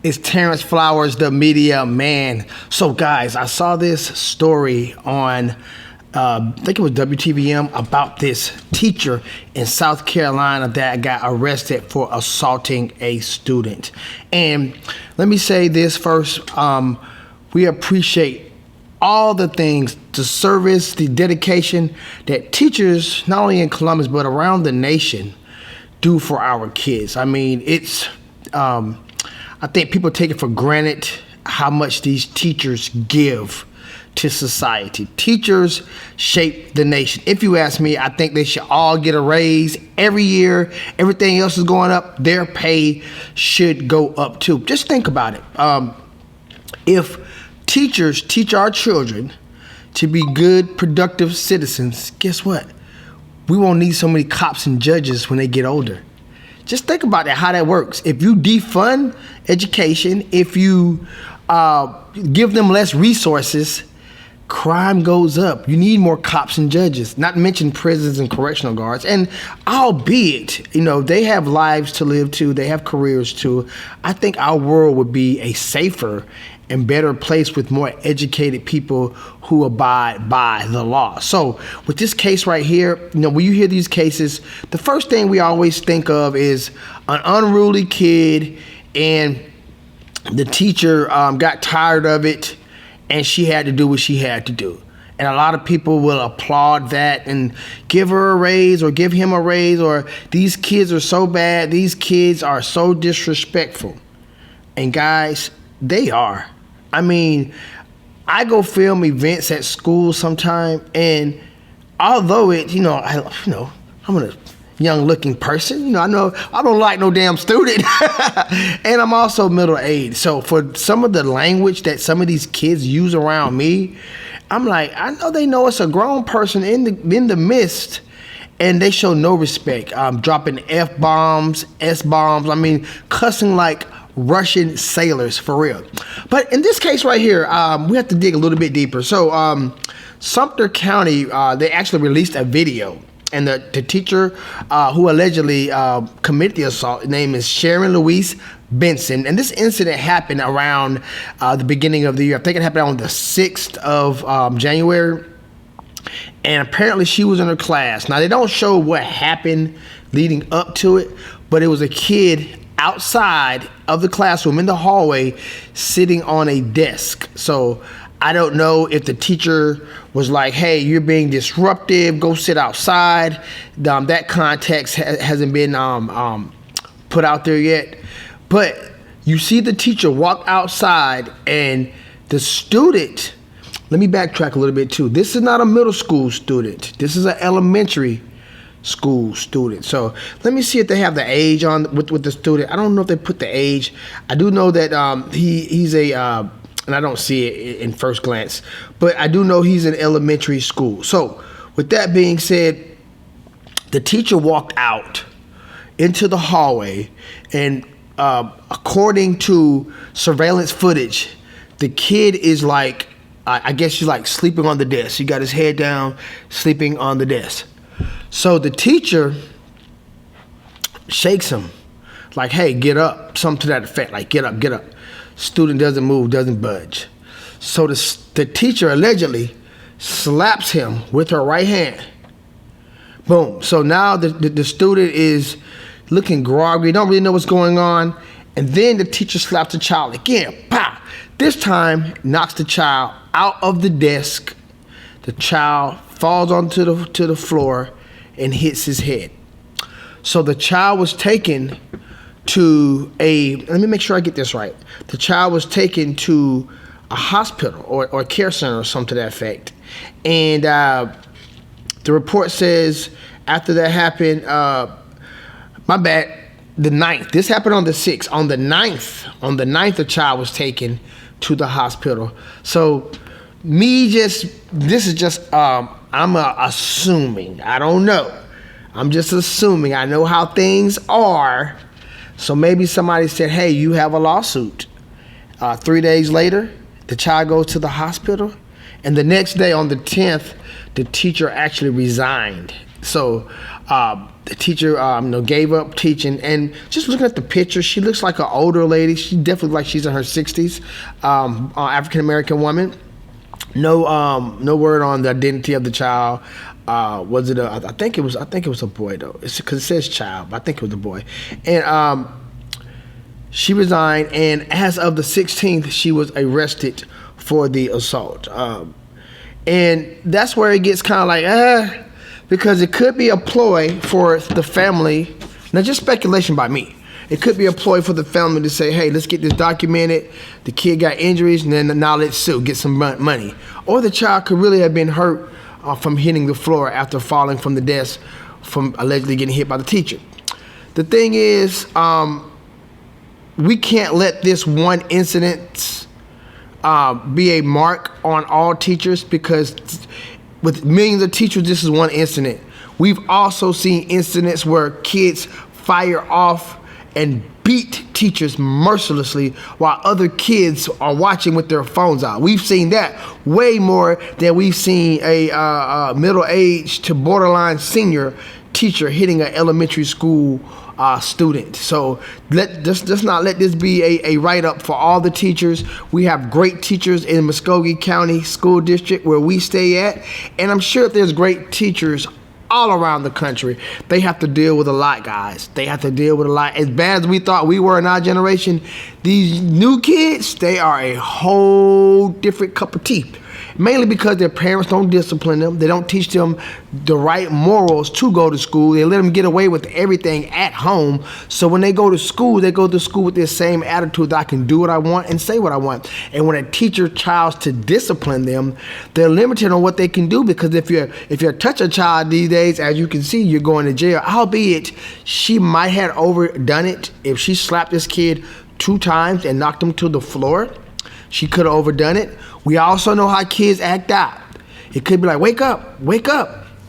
It's Terrence Flowers, the media man. So, guys, I saw this story on, I think it was WTVM, about this teacher in South Carolina that got arrested for assaulting a student. And let me say this first. We appreciate all the things, the service, the dedication that teachers, not only in Columbus, but around the nation, do for our kids. I mean, it's... I think people take it for granted how much these teachers give to society. Teachers shape the nation. If you ask me, I think they should all get a raise every year. Everything else is going up. Their pay should go up too. Just think about it. If teachers teach our children to be good, productive citizens, guess what? We won't need so many cops and judges when they get older. Just think about that, how that works. If you defund education, if you give them less resources, crime goes up. You need more cops and judges, not to mention prisons and correctional guards. And albeit, they have lives to live too, they have careers too, I think our world would be a safer and better place with more educated people who abide by the law. So with this case right here, when you hear these cases, the first thing we always think of is an unruly kid, and the teacher got tired of it, and she had to do what she had to do. And a lot of people will applaud that and give her a raise or give him a raise, or these kids are so bad, these kids are so disrespectful. And guys, they are. I mean, I go film events at school sometime, and although I'm a young-looking person, I know I don't like no damn student, and I'm also middle-aged. So for some of the language that some of these kids use around me, I'm like, I know they know it's a grown person in the midst, and they show no respect. Dropping F-bombs, S-bombs. I mean, cussing like Russian sailors, for real. But in this case right here, we have to dig a little bit deeper. So Sumter County, they actually released a video, and the teacher who allegedly committed the assault, her name is Sharon Louise Benson. And this incident happened around the beginning of the year. I think it happened on the 6th of January. And apparently she was in her class. Now, they don't show what happened leading up to it, but it was a kid outside of the classroom in the hallway sitting on a desk. So I don't know if the teacher was like, hey, you're being disruptive, go sit outside. That context hasn't been put out there yet. But you see the teacher walk outside, and the student, let me backtrack a little bit too. This is not a middle school student. This is an elementary school student. So let me see if they have the age on with the student. I don't know if they put the age. I do know that he's a and I don't see it in first glance, but I do know he's in elementary school. So with that being said, the teacher walked out into the hallway, and according to surveillance footage, the kid is like, I guess she's like sleeping on the desk. He got his head down, sleeping on the desk. So the teacher shakes him like, hey, get up, something to that effect, like get up, get up. Student doesn't move, doesn't budge. So the teacher allegedly slaps him with her right hand. Boom. So now the student is looking groggy, don't really know what's going on. And then the teacher slaps the child again. Pow! This time knocks the child out of the desk. The child falls onto the floor and hits his head. So the child was taken to let me make sure I get this right. The child was taken to a hospital or a care center or something to that effect. And the report says after that happened, my bad, the 9th. This happened on the 6th. On the 9th, the child was taken to the hospital. So this is just, I'm assuming. I don't know. I'm just assuming. I know how things are. So maybe somebody said, hey, you have a lawsuit. 3 days later, the child goes to the hospital. And the next day on the 10th, the teacher actually resigned. So the teacher, gave up teaching, and just looking at the picture, she looks like an older lady. She definitely looks like she's in her 60s, African American woman. No word on the identity of the child. Was it I think it was a boy though. It's because it says child, but I think it was a boy. And she resigned, and as of the 16th, she was arrested for the assault. And that's where it gets kind of like, because it could be a ploy for the family. Now, just speculation by me. It could be a ploy for the family to say, hey, let's get this documented. The kid got injuries, and then now let's sue, get some money. Or the child could really have been hurt from hitting the floor after falling from the desk from allegedly getting hit by the teacher. The thing is, we can't let this one incident be a mark on all teachers, because with millions of teachers, this is one incident. We've also seen incidents where kids fire off and beat teachers mercilessly while other kids are watching with their phones out. We've seen that way more than we've seen a middle-aged to borderline senior teacher hitting an elementary school student. So let's not let this be a write-up for all the teachers. We have great teachers in Muskogee County School District where we stay at, and I'm sure there's great teachers all around the country. They have to deal with a lot, guys. They have to deal with a lot. As bad as we thought we were in our generation, these new kids, they are a whole different cup of tea. Mainly because their parents don't discipline them. They don't teach them the right morals to go to school. They let them get away with everything at home. So when they go to school with this same attitude that I can do what I want and say what I want. And when a teacher tries to discipline them, they're limited on what they can do, because if you touch a child these days, as you can see, you're going to jail. Albeit she might have overdone it. If she slapped this kid 2 times and knocked him to the floor, she could have overdone it. We also know how kids act out. It could be like, wake up,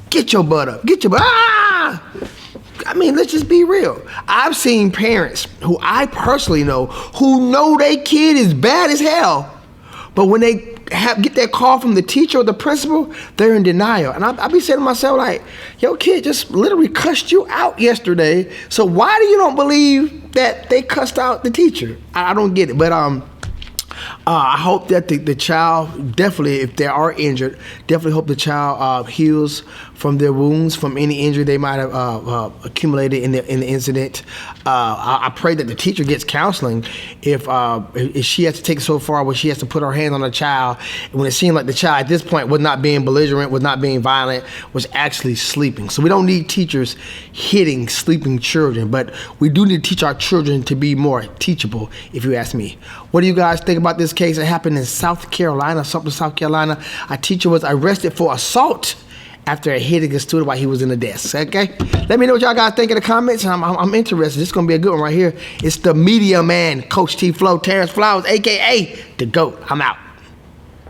get your butt up, I mean, let's just be real. I've seen parents who I personally know who know their kid is bad as hell, but when they get that call from the teacher or the principal, they're in denial. And I be saying to myself, like, your kid just literally cussed you out yesterday, so why do you don't believe that they cussed out the teacher? I don't get it, but I hope that the child, definitely, if they are injured, definitely hope the child heals from their wounds, from any injury they might have accumulated in the incident. I pray that the teacher gets counseling if she has to take it so far where she has to put her hand on the child, when it seemed like the child at this point was not being belligerent, was not being violent, was actually sleeping. So we don't need teachers hitting sleeping children, but we do need to teach our children to be more teachable, if you ask me. What do you guys think about this case that happened in South Carolina, Sumter, South Carolina? A teacher was arrested for assault after hitting a student while he was in the desk, okay? Let me know what y'all guys think in the comments. I'm interested. This is gonna be a good one right here. It's the Media Man, Coach T Flow, Terrence Flowers, AKA The GOAT. I'm out.